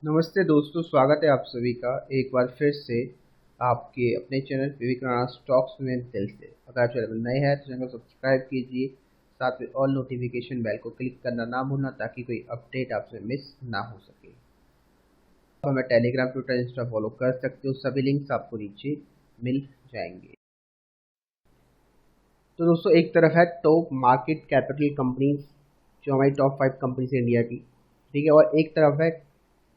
नमस्ते दोस्तों, स्वागत है आप सभी का एक बार फिर से आपके अपने चैनल विवेक राणा स्टॉक्स में दिल से। अगर आप चैनल में नए हैं तो चैनल को सब्सक्राइब कीजिए, साथ में ऑल नोटिफिकेशन बेल को क्लिक करना ना भूलना ताकि कोई अपडेट आपसे मिस ना हो सके। आप हमें टेलीग्राम, ट्विटर, इंस्टा फॉलो कर सकते हो, सभी लिंक्स आपको नीचे मिल जाएंगे। तो दोस्तों, एक तरफ है टॉप मार्केट कैपिटल कंपनीज जो हमारी टॉप 5 कंपनीज है इंडिया की, ठीक है, और एक तरफ है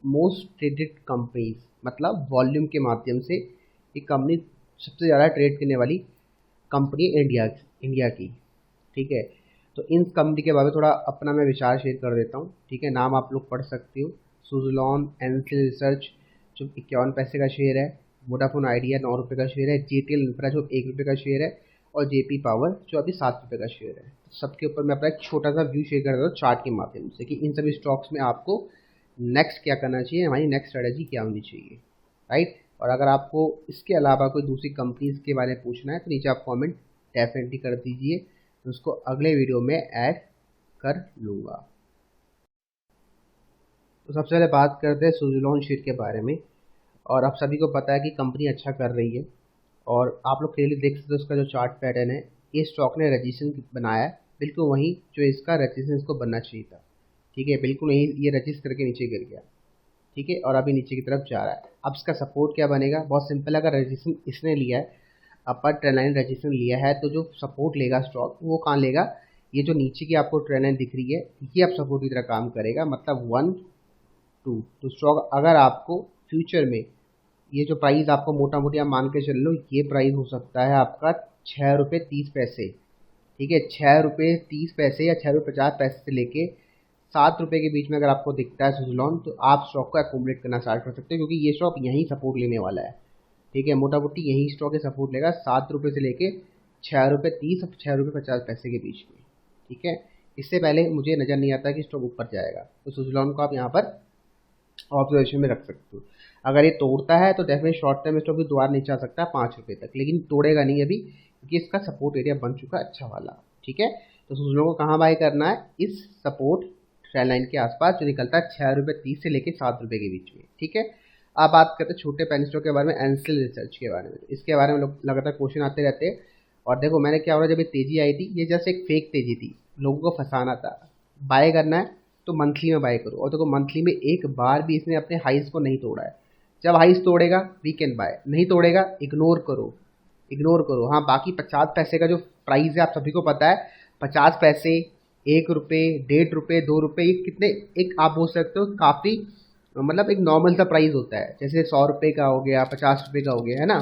मोस्ट ट्रेडेड कंपनीज, मतलब वॉल्यूम के माध्यम से ये कंपनी सबसे ज़्यादा ट्रेड करने वाली कंपनी इंडिया इंडिया की, ठीक है। तो इन कंपनी के बारे में थोड़ा अपना मैं विचार शेयर कर देता हूँ, ठीक है। नाम आप लोग पढ़ सकते हो। सुजलॉन एनएल रिसर्च जो 51 पैसे का शेयर है, वोडाफोन आइडिया 9 रुपये का शेयर है, जीटीएल इंफ्रा जो 1 रुपये का शेयर है, और जेपी पावर जो अभी 7 रुपये का शेयर है। तो सबके ऊपर मैं अपना एक छोटा सा व्यू शेयर कर रहा हूँ चार्ट के माध्यम से कि इन सभी स्टॉक्स में आपको नेक्स्ट क्या करना चाहिए, हमारी नेक्स्ट स्ट्रेटजी क्या होनी चाहिए, राइट। और अगर आपको इसके अलावा कोई दूसरी कंपनीज के बारे में पूछना है तो नीचे आप कमेंट डेफिनेटली कर दीजिए, तो उसको अगले वीडियो में ऐड कर लूँगा। तो सबसे पहले बात करते हैं सुजलॉन शेयर के बारे में। और आप सभी को पता है कि कंपनी अच्छा कर रही है, और आप लोग क्लियरली देख सकते हो उसका जो चार्ट पैटर्न है। ये स्टॉक ने रजिस्ट्रेशन बनाया है बिल्कुल वहीं जो इसका रजिस्ट्रेशन इसको बनना चाहिए था, ठीक है। बिल्कुल वहीं ये रजिस्टर करके नीचे गिर गया, ठीक है, और अभी नीचे की तरफ जा रहा है। अब इसका सपोर्ट क्या बनेगा, बहुत सिंपल है। अगर रजिस्ट्रेशन इसने लिया है, अपर ट्रेंड लाइन रजिस्ट्रेशन लिया है, तो जो सपोर्ट लेगा स्टॉक वो कहाँ लेगा, ये जो नीचे की आपको ट्रेंड लाइन दिख रही है ये अब सपोर्ट की तरह काम करेगा, मतलब 1 2। तो स्टॉक अगर आपको फ्यूचर में ये जो प्राइस आपको मोटा मोटी आप मान के चल लो, ये प्राइस हो सकता है आपका 6 रुपये 30 पैसे, ठीक है। 6 रुपये 30 पैसे या 6 रुपये 50 पैसे से लेके 7 रुपये के बीच में अगर आपको दिखता है सुजलॉन, तो आप स्टॉक को एकोमोडेट करना स्टार्ट कर सकते हो, क्योंकि ये स्टॉक यहीं सपोर्ट लेने वाला है, ठीक है। मोटा मोटी यही स्टॉक है सपोर्ट लेगा 7 रुपये से लेके 6 रुपये 30 और 6 रुपये 50 पैसे के बीच में, ठीक है। इससे पहले मुझे नज़र नहीं आता कि स्टॉक ऊपर जाएगा, तो सुजलॉन को आप यहाँ पर ऑब्जर्वेशन में रख सकते हो। अगर ये तोड़ता है तो डेफिनेट शॉर्ट टर्म स्टॉक भी दोबारा नीचे आ सकता है 5 रुपये तक, लेकिन तोड़ेगा नहीं अभी, क्योंकि इसका सपोर्ट एरिया बन चुका है अच्छा वाला, ठीक है। तो सुजलॉन को कहाँ बाय करना है, इस सपोर्ट ट्रेंड लाइन के आसपास जो निकलता है 6 रुपये 30 से लेकर 7 रुपये के बीच में, ठीक है। अब बात करते हैं छोटे पेन स्टॉक के बारे में, एंसिल रिसर्च के बारे में। इसके बारे में लोग लगातार क्वेश्चन आते रहते हैं। और देखो मैंने क्या हो रहा है, जब ये तेजी आई थी ये जस्ट एक फेक तेजी थी, लोगों को फंसाना था। बाय करना है तो मंथली में बाय करो, और देखो मंथली में एक बार भी इसने अपने हाइस को नहीं तोड़ा है। जब हाइस तोड़ेगा वी कैन बाय, नहीं तोड़ेगा इग्नोर करो, इग्नोर करो। हाँ, बाकी 50 पैसे का जो प्राइस है आप सभी को पता है, 50 पैसे, 1 रुपये, 1.5 रुपये, 2 रुपये, ये कितने, एक आप बोल सकते हो काफ़ी, मतलब एक नॉर्मल सा प्राइस होता है। जैसे 100 रुपये का हो गया, 50 रुपये का हो गया, है ना।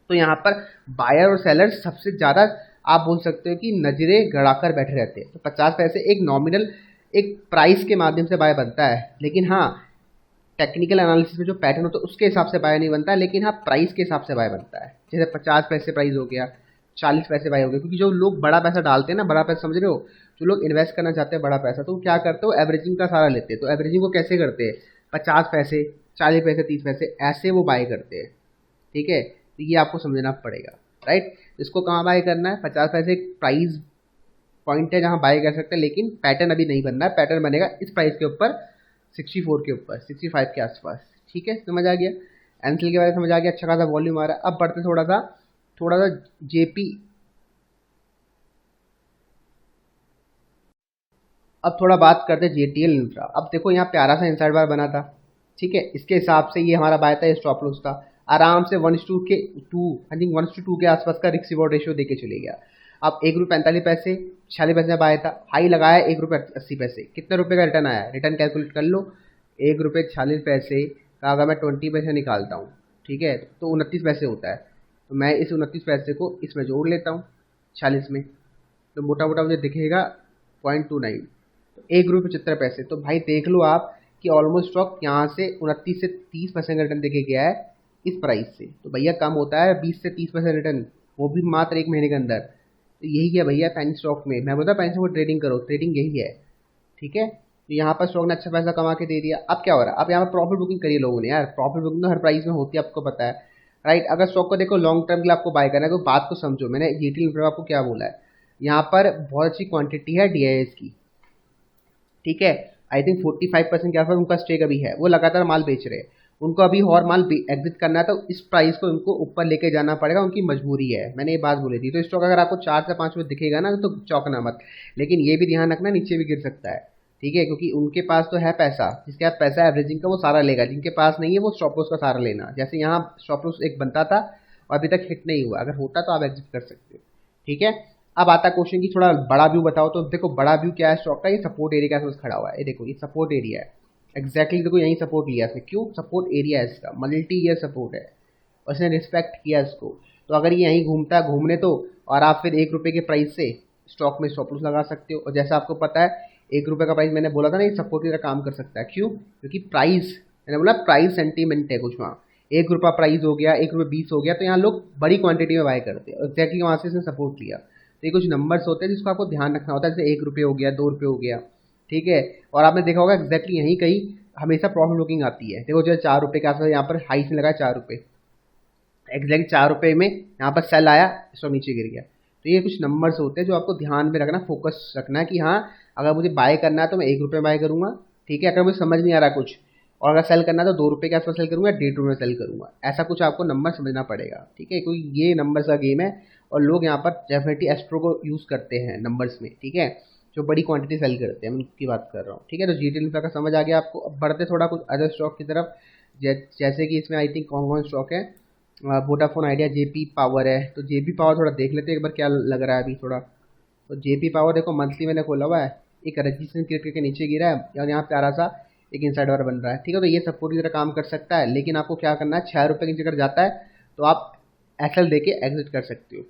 तो यहाँ पर बायर और सेलर सबसे ज़्यादा आप बोल सकते हो कि नजरें गड़ाकर बैठे रहते हैं। तो 50 पैसे एक नॉमिनल एक प्राइस के माध्यम से बाय बनता है, लेकिन हाँ टेक्निकल एनालिसिस में जो पैटर्न होता है उसके हिसाब से बाय नहीं बनता, लेकिन हाँ प्राइस के हिसाब से बाय बनता है। जैसे 50 पैसे प्राइस हो गया, 40 पैसे बाय हो गया, क्योंकि जो लोग बड़ा पैसा डालते हैं ना, बड़ा पैसा समझ रहे हो, जो लोग इन्वेस्ट करना चाहते हैं बड़ा पैसा, तो वो क्या करते हो, एवरेजिंग का सहारा लेते हैं। तो एवरेजिंग को कैसे करते हैं, 50 पैसे, 40 पैसे, 30 पैसे ऐसे वो बाय करते हैं, ठीक है। तो ये आपको समझना पड़ेगा, राइट। इसको कहाँ बाय करना है, 50 पैसे प्राइस पॉइंट है जहाँ बाय कर सकते हैं, लेकिन पैटर्न अभी नहीं बनना है। पैटर्न बनेगा इस प्राइस के ऊपर, 64 के ऊपर, 65 के आसपास, ठीक है। समझ आ गया, एनसीएल के बारे में समझ आ गया, अच्छा खासा वॉल्यूम आ रहा है। अब बढ़ते थोड़ा सा जेपी, अब थोड़ा बात करते हैं जेटीएल इंफ्रा। अब देखो यहाँ प्यारा सा इनसाइड बार बना था, ठीक है। इसके हिसाब से ये हमारा बाय था, स्टॉप लॉस था, आराम से 1:2 आई थिंक 1:2 के आसपास का रिस्क रिवॉर्ड रेशियो देके चले गया। अब 1 रुपये 45 पैसे, 46 पैसे बाय था, हाई लगाया 1 रुपये 80 पैसे, कितने रुपए का रिटर्न आया, रिटर्न कैलकुलेट कर लो। 1 रुपये 46 पैसे का अगर मैं 20 पैसे निकालता हूँ, ठीक है, तो 29 पैसे होता है। तो मैं इस 29 पैसे को इसमें जोड़ लेता हूँ 46 में, तो मोटा मोटा मुझे दिखेगा 0.29, तो 1 रुपये 75 पैसे। तो भाई देख लो आप कि ऑलमोस्ट स्टॉक यहाँ से 29 से 30% का रिटर्न देके गया है इस प्राइस से। तो भैया कम होता है 20 से 30% रिटर्न, वो भी मात्र 1 महीने के अंदर। तो यही है भैया पेनी स्टॉक में, मैं बोलता पेनी स्टॉक में ट्रेडिंग करो, ट्रेडिंग यही है, ठीक है। तो यहाँ पर स्टॉक ने अच्छा पैसा कमा के दे दिया। अब क्या हो रहा है, अब यहाँ पर प्रॉफिट बुकिंग करी लोगों ने, यार प्रॉफिट बुकिंग तो हर प्राइस में होती है, आपको पता है, राइट। अगर स्टॉक को देखो लॉन्ग टर्म के लिए आपको बाय करना है, तो बात को समझो, मैंने जीटी इंफ्रा आपको क्या बोला है, यहाँ पर बहुत अच्छी क्वांटिटी है डीआईएस की, ठीक है। आई थिंक 45% के आसपास उनका स्टेक अभी है, वो लगातार माल बेच रहे हैं, उनको अभी और माल एग्जिट करना है, तो इस प्राइस को उनको ऊपर लेके जाना पड़ेगा, उनकी मजबूरी है, मैंने ये बात बोली थी। तो स्टॉक अगर आपको 4 से 5 में दिखेगा ना तो चौंकना मत, लेकिन ये भी ध्यान रखना नीचे भी गिर सकता है, ठीक है, क्योंकि उनके पास तो है पैसा, जिसके पास पैसा एवरेजिंग का वो सारा लेगा, जिनके पास नहीं है वो स्टॉप लॉस का सारा लेना। जैसे यहाँ स्टॉप लॉस एक बनता था और अभी तक हिट नहीं हुआ, अगर होता तो आप एग्जिट कर सकते हो, ठीक है। अब आता क्वेश्चन की थोड़ा बड़ा व्यू बताओ, तो देखो बड़ा व्यू क्या है स्टॉक का, ये सपोर्ट एरिया के आसपास खड़ा हुआ है, ये देखो ये सपोर्ट एरिया है, एग्जैक्टली देखो यही सपोर्ट लिया इसने, क्यों, सपोर्ट एरिया है इसका, मल्टी ईयर सपोर्ट है, और इसने रिस्पेक्ट किया इसको। तो अगर ये यहीं घूमता है घूमने तो, और आप फिर 1 रुपये के प्राइस से स्टॉक में स्टॉप लॉस लगा सकते हो, और जैसा आपको पता है 1 रुपये का प्राइस मैंने बोला था ना, ये सपोर्ट की तरह काम कर सकता है, क्यों, क्योंकि प्राइस, मैंने बोला प्राइस सेंटीमेंट है कुछ वहाँ, 1 रुपया प्राइस हो गया, 1 रुपये 20 हो गया, तो यहाँ लोग बड़ी क्वांटिटी में बाय करते हैं, एक्जैक्टली वहाँ से इसने सपोर्ट लिया। तो ये कुछ नंबर्स होते हैं जिसको आपको ध्यान रखना होता है, जैसे 1 रुपये हो गया, 2 रुपये हो गया, ठीक है। और आपने देखा होगा एक्जैक्टली यहीं कहीं हमेशा प्रॉफिट बुकिंग आती है, देखो जो 4 रुपये के आसपास यहाँ पर हाई से लगा 4 रुपये, एग्जैक्ट 4 रुपये में यहाँ पर सेल आया, स्टॉक नीचे गिर गया। तो ये कुछ नंबर्स होते हैं जो आपको ध्यान में रखना, फोकस रखना है कि हाँ अगर मुझे बाय करना है तो मैं 1 रुपये बाय करूँगा, ठीक है, अगर मुझे समझ नहीं आ रहा कुछ, और अगर सेल करना है तो 2 रुपये के आसपास सेल करूँगा, 1.5 रुपये में सेल करूँगा, ऐसा कुछ आपको नंबर समझना पड़ेगा, ठीक है, क्योंकि ये नंबर्स का गेम है, और लोग यहाँ पर डेफिनेटली एस्ट्रो को यूज़ करते हैं नंबर्स में, ठीक है, जो बड़ी क्वांटिटी सेल करते हैं, मैं उनकी बात कर रहा हूँ, ठीक है। तो जीटी का समझ आ गया आपको। अब बढ़ते थोड़ा कुछ अदर स्टॉक की तरफ, जैसे कि इसमें आई थिंक कौन कौन स्टॉक है, वोडाफोन आइडिया, जेपी पावर है, तो जेपी पावर थोड़ा देख लेते हैं एक बार क्या लग रहा है अभी थोड़ा। तो जेपी पावर देखो मंथली मैंने खोला हुआ है, एक रजिस्ट्रेशन क्रिएट करके नीचे गिरा है, और यहाँ प्यारा सा एक इनसाइडर बन रहा है, ठीक है। तो ये सपोर्ट की तरह काम कर सकता है, लेकिन आपको क्या करना है, 6 रुपये के नीचे अगर जाता है तो आप एसएल दे के एग्जिट कर सकते हो,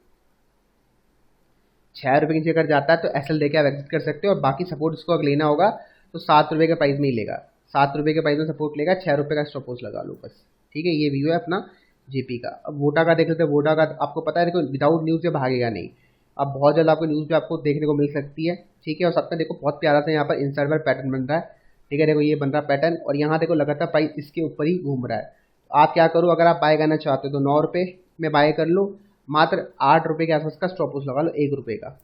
6 रुपये के नीचे अगर जाता है तो एसएल दे के आप एग्जिट कर सकते हो, और बाकी सपोर्ट इसको अगर लेना होगा तो 7 रुपये के प्राइस में ही लेगा, 7 रुपये के प्राइस में सपोर्ट लेगा, 6 रुपये का स्टॉप लॉस लगा लो बस, ठीक है। ये व्यू है अपना जेपी का। अब वोडा का देख लेते हैं, वोडा का आपको पता है देखो विदाउट न्यूज़ से भागेगा नहीं, अब बहुत जल्द आपको न्यूज़ पे आपको देखने को मिल सकती है, ठीक है। और सबका देखो बहुत प्यारा सा यहाँ पर इंसाइडर पैटर्न बन रहा है, ठीक है, देखो ये बन रहा पैटर्न, और यहाँ देखो लगातार प्राइस इसके ऊपर ही घूम रहा है। तो आप क्या करो, अगर आप बाय करना चाहते हो तो 9 रुपये में बाय कर लो, मात्र 8 रुपये के आसपास का स्टॉप लॉस लगा लो, 1 रुपये का,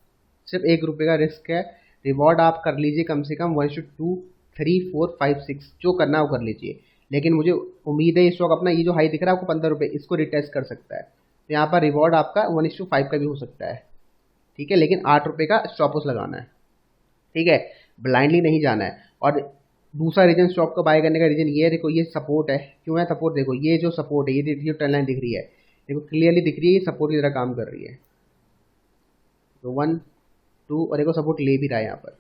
सिर्फ 1 रुपये का रिस्क है। रिवॉर्ड आप कर लीजिए कम से कम 1:2, 3, 4, 5, 6 जो करना है वो कर लीजिए, लेकिन मुझे उम्मीद है ये स्टॉक अपना ये जो हाई दिख रहा है आपको 15 रुपये, इसको रिटेस्ट कर सकता है, तो यहाँ पर रिवॉर्ड आपका 1:5 का भी हो सकता है, ठीक है, लेकिन 8 रुपये का स्टॉप लॉस लगाना है, ठीक है, ब्लाइंडली नहीं जाना है। और दूसरा रीजन स्टॉक को बाय करने का रीजन ये है, देखो ये सपोर्ट है, क्यों है सपोर्ट, देखो ये जो सपोर्ट है, ये जो ट्रेंड लाइन दिख रही है, देखो क्लियरली दिख रही है, ये सपोर्ट की तरह काम कर रही है, तो 1, 2, और देखो सपोर्ट ले भी रहा है यहाँ पर,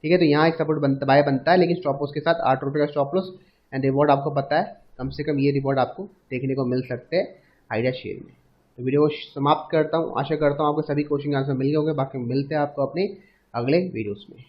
ठीक है। तो यहाँ एक सपोर्ट बाय बनता है, लेकिन स्टॉप लॉस के साथ 8 रुपये का स्टॉप लॉस, एंड रिवॉर्ड आपको पता है, कम से कम ये रिवॉर्ड आपको देखने को मिल सकते हैं आइडिया शेयर में। तो वीडियो को समाप्त करता हूँ, आशा करता हूँ आपको सभी क्वेश्चन आंसर मिल गए होंगे, बाकी मिलते हैं आपको अपने अगले वीडियोस में।